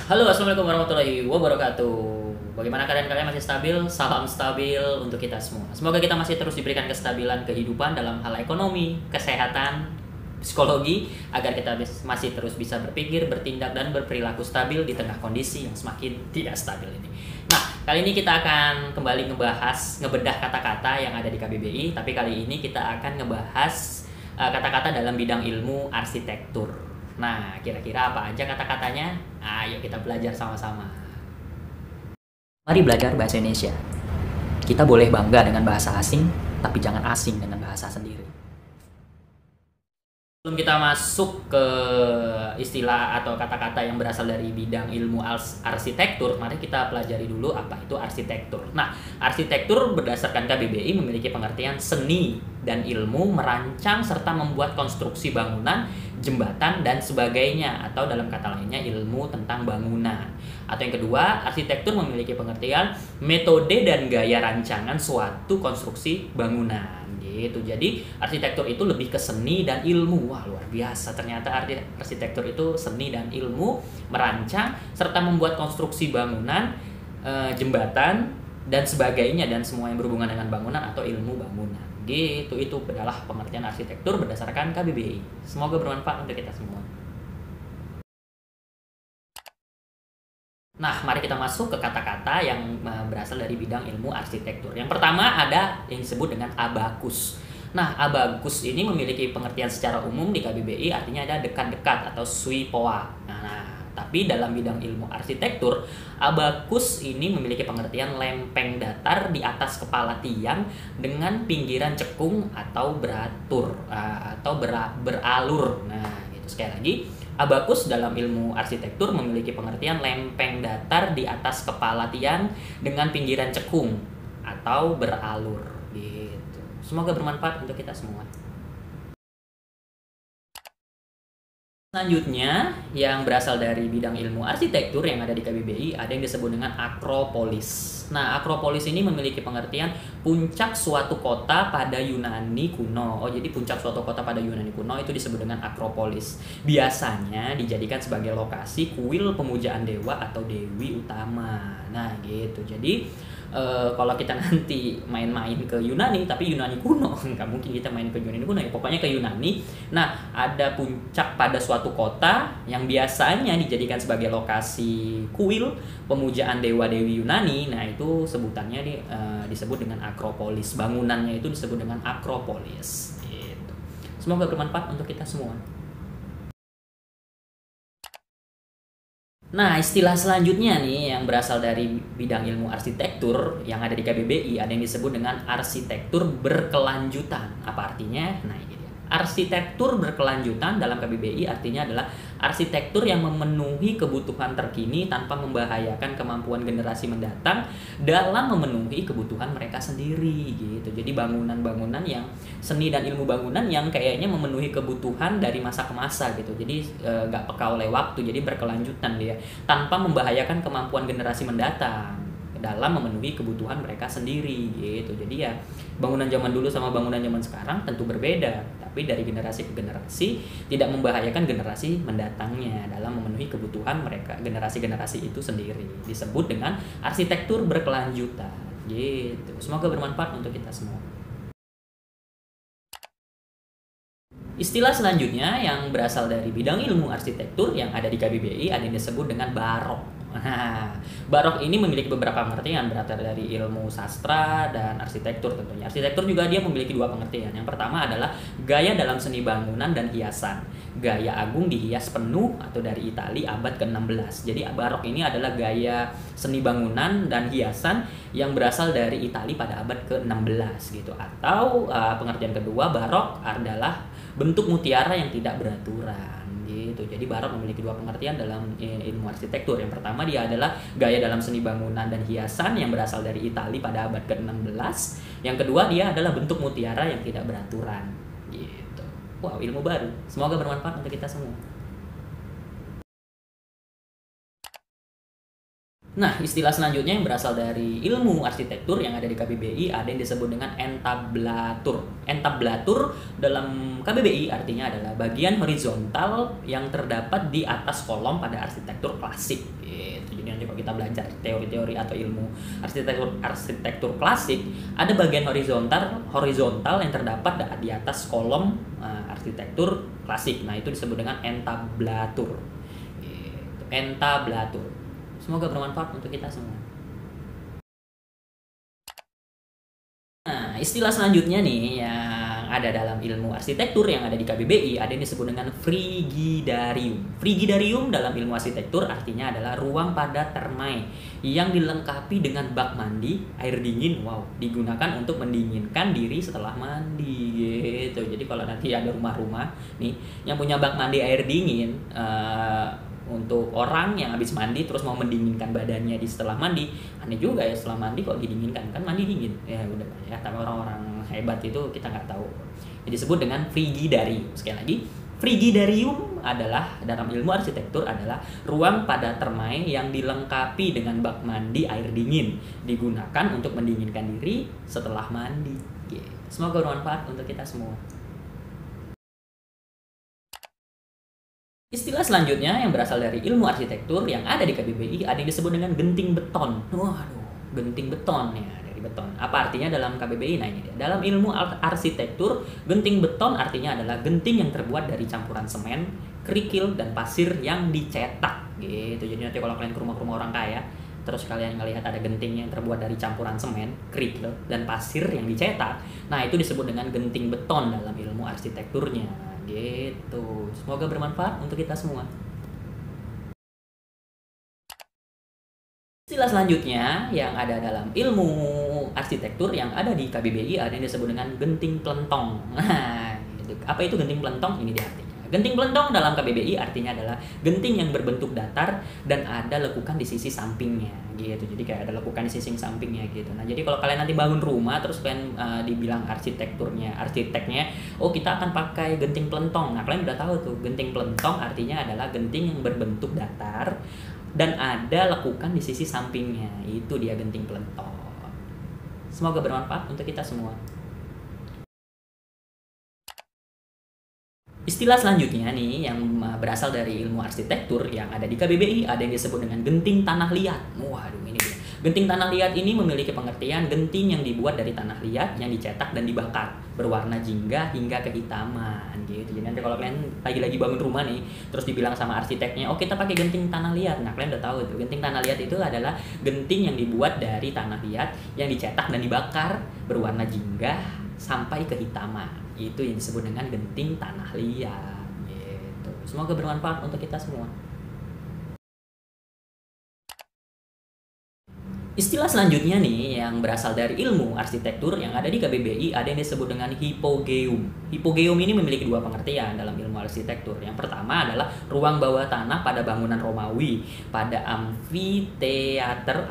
Halo, assalamualaikum warahmatullahi wabarakatuh. Bagaimana keadaan kalian, masih stabil? Salam stabil untuk kita semua. Semoga kita masih terus diberikan kestabilan kehidupan dalam hal ekonomi, kesehatan, psikologi, agar kita masih terus bisa berpikir, bertindak, dan berperilaku stabil di tengah kondisi yang semakin tidak stabil ini. Nah, kali ini kita akan kembali ngebedah kata-kata yang ada di KBBI, tapi kali ini kita akan ngebahas kata-kata dalam bidang ilmu arsitektur. Nah, kira-kira apa aja kata-katanya? Ayo kita belajar sama-sama. Mari belajar bahasa Indonesia. Kita boleh bangga dengan bahasa asing, tapi jangan asing dengan bahasa sendiri. Sebelum kita masuk ke istilah atau kata-kata yang berasal dari bidang ilmu arsitektur, mari kita pelajari dulu apa itu arsitektur. Nah, arsitektur berdasarkan KBBI memiliki pengertian seni dan ilmu merancang serta membuat konstruksi bangunan, jembatan, dan sebagainya, atau dalam kata lainnya ilmu tentang bangunan. Atau yang kedua, arsitektur memiliki pengertian metode dan gaya rancangan suatu konstruksi bangunan. Gitu. Jadi arsitektur itu lebih ke seni dan ilmu. Wah, luar biasa, ternyata arsitektur itu seni dan ilmu merancang serta membuat konstruksi bangunan, jembatan, dan sebagainya, dan semua yang berhubungan dengan bangunan atau ilmu bangunan. Gitu, itu adalah pengertian arsitektur berdasarkan KBBI. Semoga bermanfaat untuk kita semua. Nah, mari kita masuk ke kata-kata yang berasal dari bidang ilmu arsitektur. Yang pertama ada yang disebut dengan abakus. Nah, abakus ini memiliki pengertian secara umum di KBBI, artinya ada dekat-dekat atau sui poa. Tapi dalam bidang ilmu arsitektur, abakus ini memiliki pengertian lempeng datar di atas kepala tiang dengan pinggiran cekung atau beratur atau beralur. Nah, itu sekali lagi. Abakus dalam ilmu arsitektur memiliki pengertian lempeng datar di atas kepala tiang dengan pinggiran cekung atau beralur. Gitu. Semoga bermanfaat untuk kita semua. Selanjutnya, yang berasal dari bidang ilmu arsitektur yang ada di KBBI, ada yang disebut dengan akropolis. Nah, akropolis ini memiliki pengertian puncak suatu kota pada Yunani kuno. Oh, jadi puncak suatu kota pada Yunani kuno itu disebut dengan akropolis. Biasanya dijadikan sebagai lokasi kuil pemujaan dewa atau dewi utama. Nah, gitu. Jadi kalau kita nanti main-main ke Yunani, tapi Yunani kuno, nggak mungkin kita main ke Yunani kuno ya, pokoknya ke Yunani. Nah, ada puncak pada suatu kota yang biasanya dijadikan sebagai lokasi kuil pemujaan dewa-dewi Yunani. Nah, itu sebutannya disebut dengan akropolis. Bangunannya itu disebut dengan akropolis. Gitu. Semoga bermanfaat untuk kita semua. Nah, istilah selanjutnya nih yang berasal dari bidang ilmu arsitektur yang ada di KBBI, ada yang disebut dengan arsitektur berkelanjutan. Apa artinya? Nah, ini dia. Arsitektur berkelanjutan dalam KBBI artinya adalah arsitektur yang memenuhi kebutuhan terkini tanpa membahayakan kemampuan generasi mendatang dalam memenuhi kebutuhan mereka sendiri gitu. Jadi bangunan-bangunan yang seni dan ilmu bangunan yang kayaknya memenuhi kebutuhan dari masa ke masa gitu. Jadi gak peka oleh waktu, jadi berkelanjutan dia tanpa membahayakan kemampuan generasi mendatang dalam memenuhi kebutuhan mereka sendiri gitu. Jadi ya bangunan zaman dulu sama bangunan zaman sekarang tentu berbeda, tapi dari generasi ke generasi tidak membahayakan generasi mendatangnya dalam memenuhi kebutuhan mereka, generasi-generasi itu sendiri. Disebut dengan arsitektur berkelanjutan gitu. Semoga bermanfaat untuk kita semua. Istilah selanjutnya yang berasal dari bidang ilmu arsitektur yang ada di KBBI ada yang disebut dengan barok. Nah, barok ini memiliki beberapa pengertian berasal dari ilmu sastra dan arsitektur tentunya. Arsitektur juga dia memiliki dua pengertian. Yang pertama adalah gaya dalam seni bangunan dan hiasan. Gaya agung dihias penuh atau dari Itali abad ke-16. Jadi barok ini adalah gaya seni bangunan dan hiasan yang berasal dari Itali pada abad ke-16 gitu. Atau pengertian kedua, barok adalah bentuk mutiara yang tidak beraturan gitu. Jadi barok memiliki dua pengertian dalam ilmu arsitektur. Yang pertama dia adalah gaya dalam seni bangunan dan hiasan yang berasal dari Itali pada abad ke-16. Yang kedua dia adalah bentuk mutiara yang tidak beraturan gitu. Wow, ilmu baru. Semoga bermanfaat untuk kita semua. Nah, istilah selanjutnya yang berasal dari ilmu arsitektur yang ada di KBBI ada yang disebut dengan entablatur. Entablatur dalam KBBI artinya adalah bagian horizontal yang terdapat di atas kolom pada arsitektur klasik. Gitu. Jadi nanti kalau kita belajar teori-teori atau ilmu arsitektur klasik, ada bagian horizontal yang terdapat di atas kolom arsitektur klasik. Nah, itu disebut dengan entablatur. Gitu. Entablatur. Semoga bermanfaat untuk kita semua. Nah, istilah selanjutnya nih yang ada dalam ilmu arsitektur yang ada di KBBI ada yang disebut dengan frigidarium. Frigidarium dalam ilmu arsitektur artinya adalah ruang pada termai yang dilengkapi dengan bak mandi air dingin. Wow, digunakan untuk mendinginkan diri setelah mandi gitu. Jadi kalau nanti ada rumah-rumah nih yang punya bak mandi air dingin, untuk orang yang habis mandi terus mau mendinginkan badannya di setelah mandi, aneh juga ya, setelah mandi kok didinginkan, kan mandi dingin ya udah ya. Tapi orang-orang hebat itu kita nggak tahu. Jadi disebut dengan frigidarium. Sekali lagi, frigidarium adalah dalam ilmu arsitektur adalah ruang pada termai yang dilengkapi dengan bak mandi air dingin, digunakan untuk mendinginkan diri setelah mandi. Semoga bermanfaat untuk kita semua. Istilah selanjutnya yang berasal dari ilmu arsitektur yang ada di KBBI ada yang disebut dengan genting beton. Waduh, genting beton ya, dari beton. Apa artinya dalam KBBI? Nah, ini dia. Dalam ilmu arsitektur, genting beton artinya adalah genting yang terbuat dari campuran semen, kerikil, dan pasir yang dicetak. Gitu. Jadi nanti kalau kalian ke rumah-rumah orang kaya, terus kalian ngelihat ada genting yang terbuat dari campuran semen, kerikil, dan pasir yang dicetak. Nah, itu disebut dengan genting beton dalam ilmu arsitekturnya. Gitu. Semoga bermanfaat untuk kita semua. Istilah selanjutnya yang ada dalam ilmu arsitektur yang ada di KBBI ada yang disebut dengan genting plentong. Nah, gitu. Apa itu genting plentong? Ini dia artinya. Genting plentong dalam KBBI artinya adalah genting yang berbentuk datar dan ada lekukan di sisi sampingnya gitu. Jadi kayak ada lekukan di sisi sampingnya gitu. Nah, jadi kalau kalian nanti bangun rumah terus kalian dibilang arsiteknya, oh kita akan pakai genting plentong. Nah, kalian udah tahu tuh, genting plentong artinya adalah genting yang berbentuk datar dan ada lekukan di sisi sampingnya. Itu dia genting plentong. Semoga bermanfaat untuk kita semua. Istilah selanjutnya nih yang berasal dari ilmu arsitektur yang ada di KBBI ada yang disebut dengan genting tanah liat. Waduh, ini dia. Genting tanah liat ini memiliki pengertian genting yang dibuat dari tanah liat yang dicetak dan dibakar berwarna jingga hingga kehitaman gitu. Jadi nanti kalau kalian lagi-lagi bangun rumah nih terus dibilang sama arsiteknya, oh kita pakai genting tanah liat. Nah, kalian udah tahu tuh, genting tanah liat itu adalah genting yang dibuat dari tanah liat yang dicetak dan dibakar berwarna jingga sampai kehitaman. Itu yang disebut dengan genting tanah liat gitu. Semoga bermanfaat untuk kita semua. Istilah selanjutnya nih yang berasal dari ilmu arsitektur yang ada di KBBI ada yang disebut dengan hipogeum. Hipogeum ini memiliki dua pengertian dalam ilmu arsitektur. Yang pertama adalah ruang bawah tanah pada bangunan Romawi. Pada amfiteater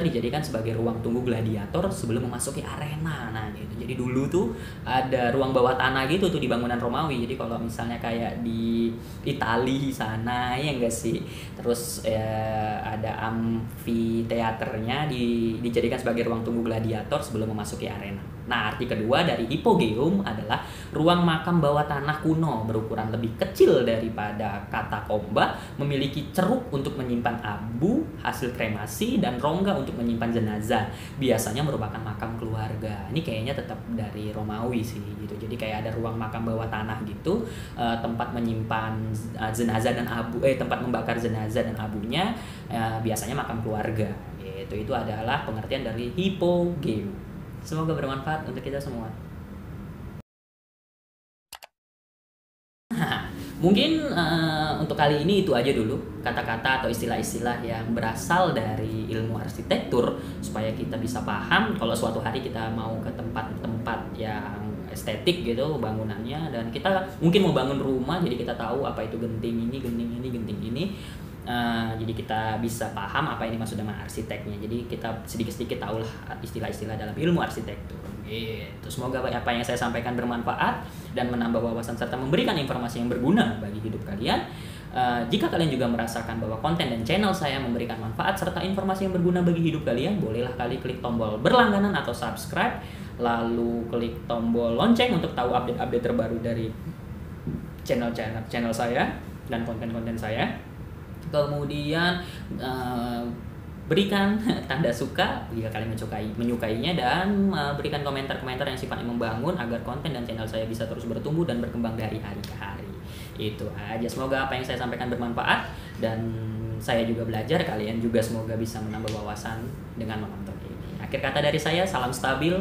dijadikan sebagai ruang tunggu gladiator sebelum memasuki arena. Nah, gitu. Jadi dulu tuh ada ruang bawah tanah gitu tuh di bangunan Romawi. Jadi kalau misalnya kayak di Itali sana ya enggak sih. Terus ada amfiteaternya dijadikan sebagai ruang tunggu gladiator sebelum memasuki arena. Nah, arti kedua dari hipogeum adalah ruang makam bawah tanah kuno berukuran lebih kecil daripada katakomba, memiliki ceruk untuk menyimpan abu hasil kremasi dan rongga untuk menyimpan jenazah. Biasanya merupakan makam keluarga. Ini kayaknya tetap dari Romawi sih gitu. Jadi kayak ada ruang makam bawah tanah gitu, tempat menyimpan jenazah dan abu, tempat membakar jenazah dan abunya, biasanya makam keluarga. Itu adalah pengertian dari hipogeum. Semoga bermanfaat untuk kita semua. Mungkin untuk kali ini itu aja dulu kata-kata atau istilah-istilah yang berasal dari ilmu arsitektur supaya kita bisa paham kalau suatu hari kita mau ke tempat-tempat yang estetik gitu bangunannya, dan kita mungkin mau bangun rumah jadi kita tahu apa itu genting ini, genting ini, genting ini. Jadi kita bisa paham apa ini maksud dengan arsiteknya. Jadi kita sedikit-sedikit tahulah istilah-istilah dalam ilmu arsitektur. Gitu. Semoga apa yang saya sampaikan bermanfaat dan menambah wawasan serta memberikan informasi yang berguna bagi hidup kalian. Jika kalian juga merasakan bahwa konten dan channel saya memberikan manfaat serta informasi yang berguna bagi hidup kalian, bolehlah kalian klik tombol berlangganan atau subscribe, lalu klik tombol lonceng untuk tahu update-update terbaru dari channel saya dan konten-konten saya. Kemudian berikan tanda suka jika kalian menyukainya, dan berikan komentar-komentar yang sifatnya membangun agar konten dan channel saya bisa terus bertumbuh dan berkembang dari hari ke hari. Itu aja, semoga apa yang saya sampaikan bermanfaat dan saya juga belajar, kalian juga semoga bisa menambah wawasan dengan menonton ini. Akhir kata dari saya, salam stabil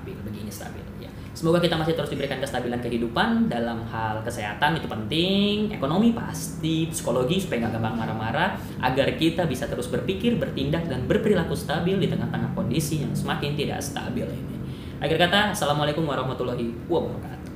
begini stabil ya. Semoga kita masih terus diberikan kestabilan kehidupan dalam hal kesehatan, itu penting, ekonomi pasti, psikologi supaya nggak gampang marah-marah, agar kita bisa terus berpikir, bertindak, dan berperilaku stabil di tengah-tengah kondisi yang semakin tidak stabil ini. Akhir kata, assalamualaikum warahmatullahi wabarakatuh.